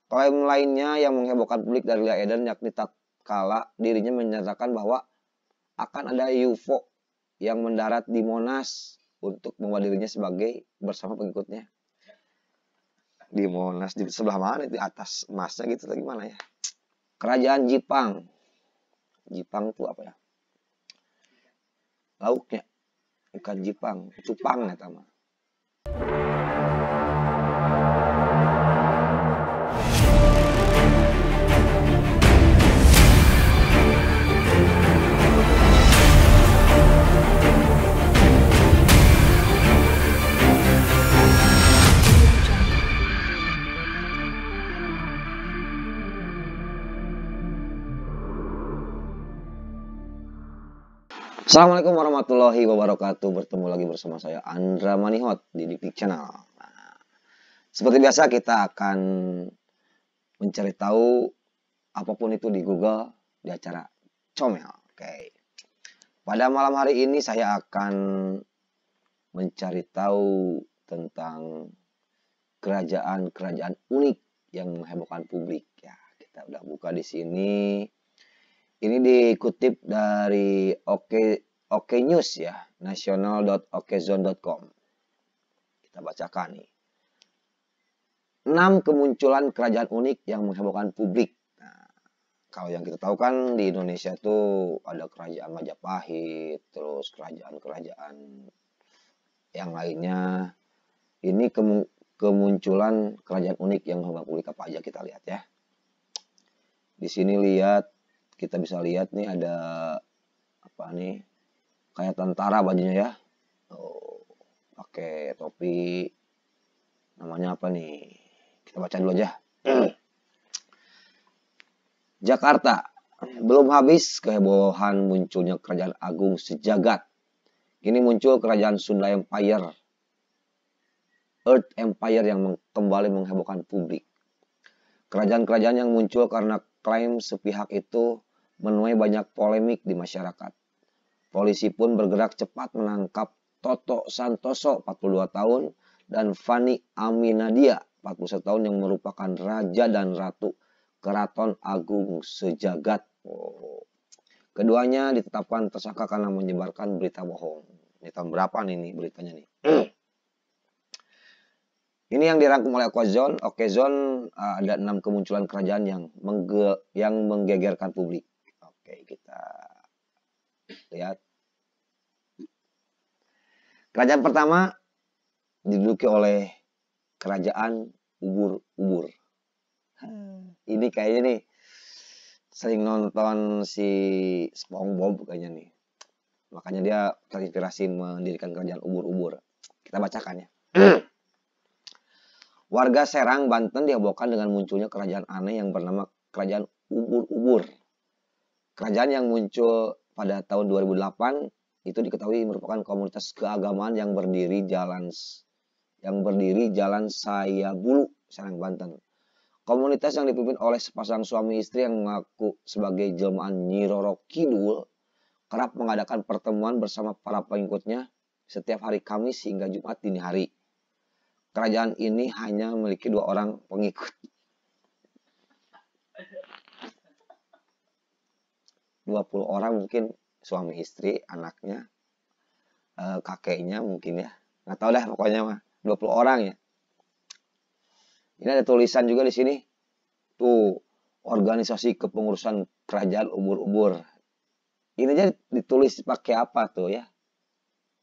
Klaim lainnya yang menghebohkan publik dari Lia Eden yakni tatkala dirinya menyatakan bahwa akan ada UFO yang mendarat di Monas untuk membawa dirinya sebagai bersama pengikutnya. Di Monas, di sebelah mana? Di atas Masnya gitu atau gimana ya? Kerajaan Jipang. Jipang itu apa ya? Lauknya. Bukan Jipang, Cupang ya sama. Assalamualaikum warahmatullahi wabarakatuh. Bertemu lagi bersama saya Andra Manihot di Dik Channel. Nah, seperti biasa kita akan mencari tahu apapun itu di Google di acara Comel. Oke. Pada malam hari ini saya akan mencari tahu tentang kerajaan-kerajaan unik yang menghebohkan publik. Ya, kita udah buka di sini. Ini dikutip dari Oke News ya, national.okezone.com. Kita bacakan nih. 6 kemunculan kerajaan unik yang menghebohkan publik. Nah, kalau yang kita tahu kan di Indonesia tuh ada kerajaan Majapahit, terus kerajaan-kerajaan yang lainnya. Ini kemunculan kerajaan unik yang menghebohkan publik apa aja kita lihat ya. Di sini lihat, kita bisa lihat nih ada apa nih, kayak tentara bajunya ya. Oh, pakai topi, namanya apa nih, kita baca dulu aja. Jakarta, belum habis kehebohan munculnya kerajaan agung sejagat. Kini muncul kerajaan Sunda Empire, Earth Empire yang kembali menghebohkan publik. Kerajaan-kerajaan yang muncul karena klaim sepihak itu menuai banyak polemik di masyarakat. Polisi pun bergerak cepat menangkap Toto Santoso 42 tahun dan Fani Aminadia 41 tahun yang merupakan raja dan ratu Keraton Agung Sejagat. Keduanya ditetapkan tersangka karena menyebarkan berita bohong. Ini tahun berapa nih beritanya nih? Ini yang dirangkum oleh Okezone, ada 6 kemunculan kerajaan yang menggegerkan publik. Oke, kita lihat. Kerajaan pertama diduduki oleh kerajaan ubur-ubur. Ini kayaknya nih sering nonton si SpongeBob kayaknya nih. Makanya dia terinspirasi mendirikan kerajaan ubur-ubur. Kita bacakan ya. Warga Serang, Banten dihebohkan dengan munculnya kerajaan aneh yang bernama kerajaan ubur-ubur. Kerajaan yang muncul pada tahun 2008 itu diketahui merupakan komunitas keagamaan yang berdiri Jalan Sayabulu, Serang, Banten. Komunitas yang dipimpin oleh sepasang suami istri yang mengaku sebagai jelmaan Nyi Roro Kidul kerap mengadakan pertemuan bersama para pengikutnya setiap hari Kamis hingga Jumat dini hari. Kerajaan ini hanya memiliki 2 orang pengikut. 20 orang mungkin suami istri, anaknya, kakeknya mungkin ya. Nggak tahu dah pokoknya mah 20 orang ya. Ini ada tulisan juga di sini. Tuh, organisasi kepengurusan kerajaan ubur-ubur. Ini aja ditulis pakai apa tuh ya?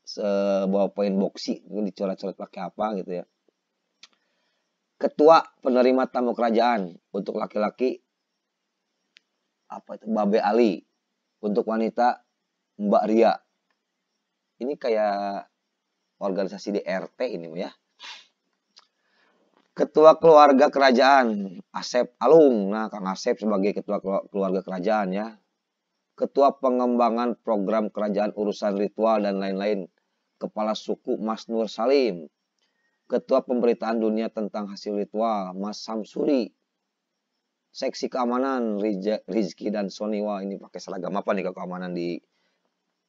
Sebuah poin boksi, dicoret-coret pakai apa gitu ya. Ketua penerima tamu kerajaan untuk laki-laki apa itu Babe Ali, untuk wanita Mbak Ria. Ini kayak organisasi di RT ini ya. Ketua keluarga kerajaan Asep Alung. Nah, Kang Asep sebagai ketua keluarga kerajaan ya. Ketua pengembangan program kerajaan urusan ritual dan lain-lain Kepala Suku Mas Nur Salim. Ketua Pemberitaan Dunia tentang hasil ritual Mas Samsuri. Seksi keamanan Rizky dan Sony. Wah, ini pakai seragam apa nih keamanan di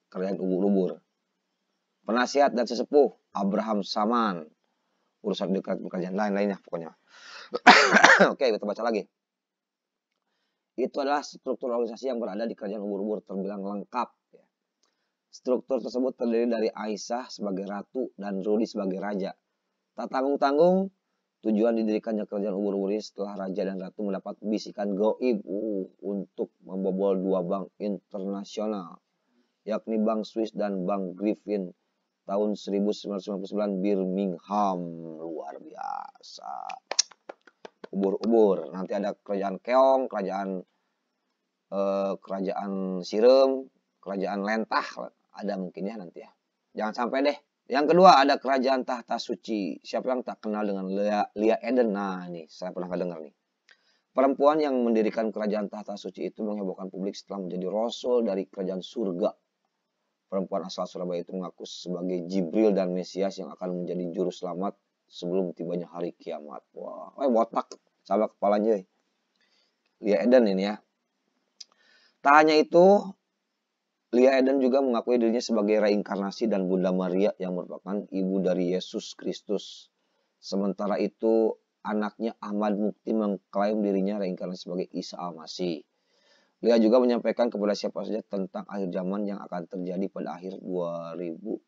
kerajaan ubur-ubur. Penasihat dan sesepuh Abraham Saman. Urusan dekat kerajaan lain-lainnya pokoknya. Oke, kita baca lagi. Itu adalah struktur organisasi yang berada di kerajaan ubur-ubur terbilang lengkap. Struktur tersebut terdiri dari Aisyah sebagai ratu dan Rudi sebagai raja. Tak tanggung-tanggung, tujuan didirikannya kerajaan ubur-ubur ini setelah raja dan ratu mendapat bisikan gaib untuk membobol dua bank internasional, yakni Bank Swiss dan Bank Griffin tahun 1999 Birmingham. Luar biasa. Ubur-ubur. Nanti ada kerajaan Keong, kerajaan Sirem, kerajaan Lentah, ada mungkin ya nanti ya. Jangan sampai deh. Yang kedua ada kerajaan tahta suci. Siapa yang tak kenal dengan Lia Eden? Nah ini saya pernah dengar nih. Perempuan yang mendirikan kerajaan tahta suci itu menghebohkan publik setelah menjadi rasul dari kerajaan surga. Perempuan asal Surabaya itu mengaku sebagai Jibril dan Mesias yang akan menjadi juru selamat sebelum tibanya hari kiamat. Wah, botak sama kepalanya. Lia Eden ini ya. Tak hanya itu, Lia Eden juga mengakui dirinya sebagai reinkarnasi dan Bunda Maria yang merupakan ibu dari Yesus Kristus. Sementara itu, anaknya Ahmad Mukti mengklaim dirinya reinkarnasi sebagai Isa Al-Masih. Lia juga menyampaikan kepada siapa saja tentang akhir zaman yang akan terjadi pada akhir 2015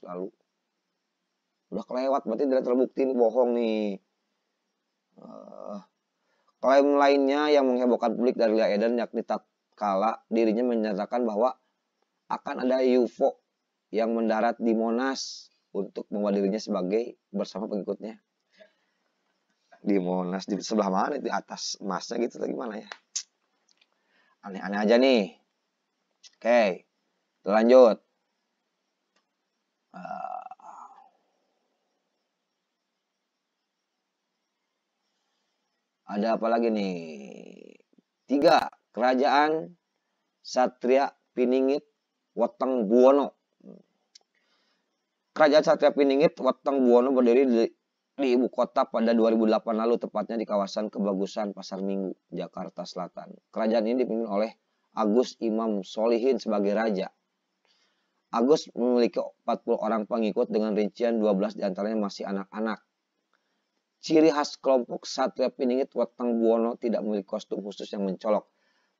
lalu. Udah kelewat, berarti tidak terbukti ini bohong nih. Klaim lainnya yang menghebohkan publik dari Lia Eden yakni tatkala dirinya menyatakan bahwa akan ada UFO yang mendarat di Monas untuk membawa dirinya sebagai bersama pengikutnya. Di Monas, di sebelah mana? Di atas Masnya gitu atau gimana ya? Aneh-aneh aja nih. Oke, lanjut. Ada apa lagi nih? 3. Kerajaan Satria Piningit Weteng Buwono. Kerajaan Satria Piningit Weteng Buwono berdiri di ibu kota pada 2008 lalu, tepatnya di kawasan Kebagusan Pasar Minggu, Jakarta Selatan. Kerajaan ini dipimpin oleh Agus Imam Solihin sebagai raja. Agus memiliki 40 orang pengikut dengan rincian 12 diantaranya masih anak-anak. Ciri khas kelompok Satria Piningit Weteng Buwono tidak memiliki kostum khusus yang mencolok.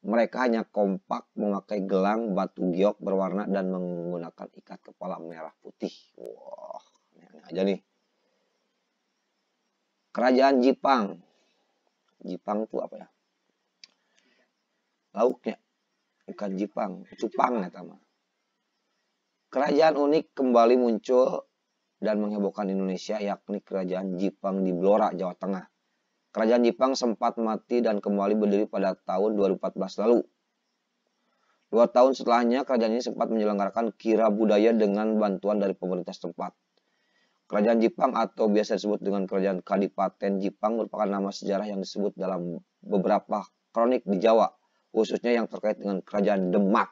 Mereka hanya kompak memakai gelang batu giok berwarna dan menggunakan ikat kepala merah putih. Wah, ini aja nih. Kerajaan Jipang. Jipang itu apa ya? Lauknya. Ikan Jipang. Cupang ya sama. Kerajaan unik kembali muncul dan menghebohkan Indonesia, yakni Kerajaan Jipang di Blora, Jawa Tengah. Kerajaan Jipang sempat mati dan kembali berdiri pada tahun 2014 lalu. 2 tahun setelahnya, kerajaan ini sempat menyelenggarakan kira budaya dengan bantuan dari pemerintah setempat. Kerajaan Jipang atau biasa disebut dengan Kerajaan Kadipaten Jipang merupakan nama sejarah yang disebut dalam beberapa kronik di Jawa, khususnya yang terkait dengan Kerajaan Demak.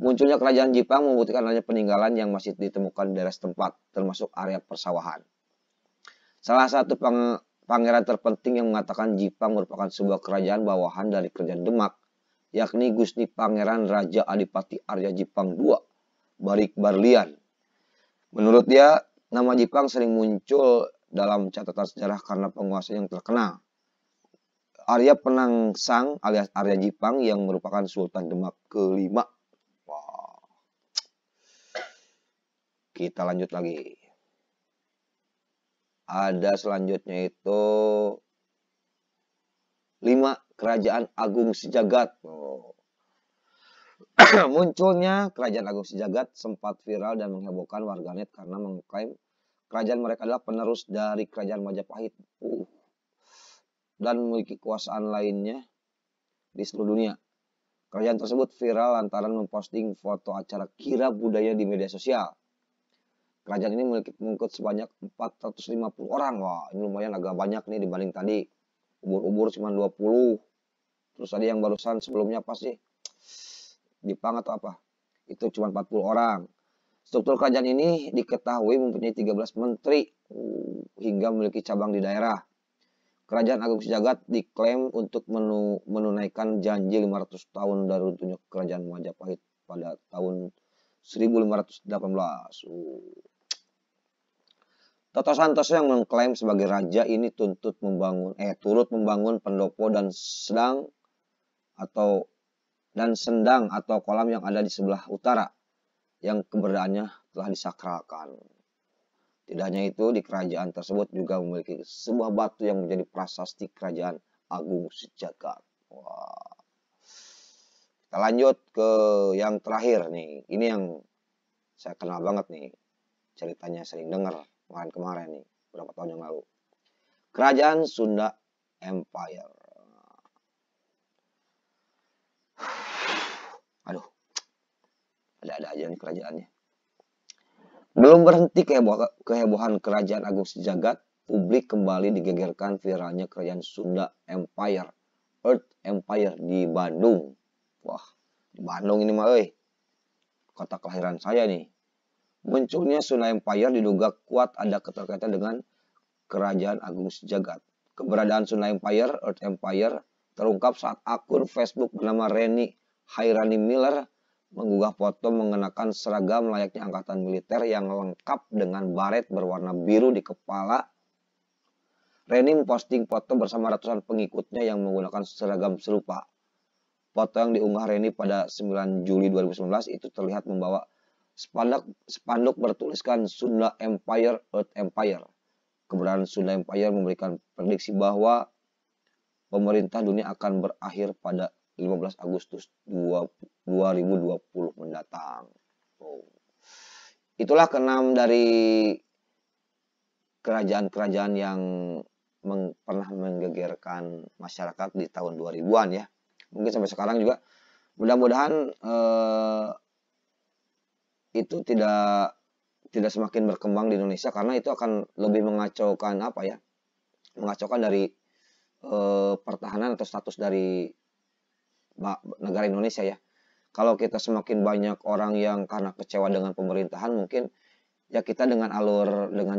Munculnya kerajaan Jipang membuktikan adanya peninggalan yang masih ditemukan di daerah setempat, termasuk area persawahan. Salah satu pangeran terpenting yang mengatakan Jipang merupakan sebuah kerajaan bawahan dari kerajaan Demak, yakni Gusti Pangeran Raja Adipati Arya Jipang II, Barik Barlian. Menurut dia, nama Jipang sering muncul dalam catatan sejarah karena penguasa yang terkenal. Arya Penangsang alias Arya Jipang yang merupakan Sultan Demak kelima. Kita lanjut lagi. Ada selanjutnya itu 5. Kerajaan Agung Sejagat. Munculnya Kerajaan Agung Sejagat sempat viral dan menghebohkan warganet karena mengklaim kerajaan mereka adalah penerus dari Kerajaan Majapahit dan memiliki kekuasaan lainnya di seluruh dunia. Kerajaan tersebut viral lantaran memposting foto acara kira budaya di media sosial. Kerajaan ini memiliki pengikut sebanyak 450 orang. Wah, ini lumayan agak banyak nih dibanding tadi. Ubur-ubur cuma 20. Terus tadi yang barusan sebelumnya apa sih? Jepang atau apa? Itu cuma 40 orang. Struktur kerajaan ini diketahui mempunyai 13 menteri hingga memiliki cabang di daerah. Kerajaan Agung Sejagat diklaim untuk menunaikan janji 500 tahun dari runtuhnya Kerajaan Majapahit pada tahun 1518. Toto Santoso yang mengklaim sebagai raja ini turut membangun pendopo dan sendang atau kolam yang ada di sebelah utara yang keberadaannya telah disakralkan. Tidak hanya itu, di kerajaan tersebut juga memiliki sebuah batu yang menjadi prasasti kerajaan agung sejagat. Wah. Kita lanjut ke yang terakhir nih. Ini yang saya kenal banget nih. Ceritanya sering dengar kemarin-kemarin nih, beberapa tahun yang lalu. Kerajaan Sunda Empire. Aduh, ada-ada aja nih kerajaannya. Belum berhenti kehebohan kerajaan agung sejagat, publik kembali digegerkan viralnya kerajaan Sunda Empire, Earth Empire di Bandung. Wah, di Bandung ini mah kota kelahiran saya nih. Munculnya Sunda Empire diduga kuat ada keterkaitan dengan kerajaan agung sejagat. Keberadaan Sunda Empire, Earth Empire, terungkap saat akun Facebook bernama Reni Hairani Miller mengunggah foto mengenakan seragam layaknya angkatan militer yang lengkap dengan baret berwarna biru di kepala. Reni memposting foto bersama ratusan pengikutnya yang menggunakan seragam serupa. Foto yang diunggah Reni pada 9 Juli 2019 itu terlihat membawa spanduk bertuliskan Sunda Empire, Earth Empire. Keberadaan Sunda Empire memberikan prediksi bahwa pemerintah dunia akan berakhir pada 15 Agustus 2020 mendatang. Itulah keenam dari kerajaan-kerajaan yang pernah menggegerkan masyarakat di tahun 2000-an ya. Mungkin sampai sekarang juga. Mudah-mudahan itu tidak semakin berkembang di Indonesia, karena itu akan lebih mengacaukan mengacaukan dari pertahanan atau status dari negara Indonesia ya. Kalau kita semakin banyak orang yang karena kecewa dengan pemerintahan, mungkin ya kita dengan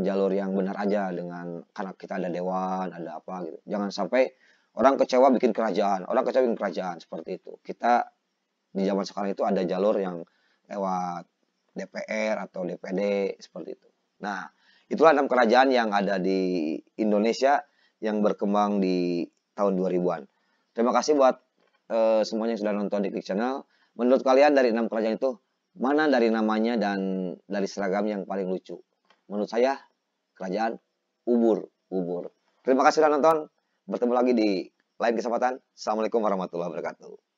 jalur yang benar aja, karena kita ada dewan, ada apa gitu. Jangan sampai orang kecewa bikin kerajaan, seperti itu. Kita di zaman sekarang itu ada jalur yang lewat DPR atau DPD seperti itu. Nah, itulah 6 kerajaan yang ada di Indonesia yang berkembang di tahun 2000-an. Terima kasih buat semuanya yang sudah nonton di Klik Channel. Menurut kalian dari 6 kerajaan itu, mana dari namanya dan dari seragam yang paling lucu? Menurut saya, kerajaan Ubur. Terima kasih sudah nonton. Bertemu lagi di lain kesempatan. Assalamualaikum warahmatullahi wabarakatuh.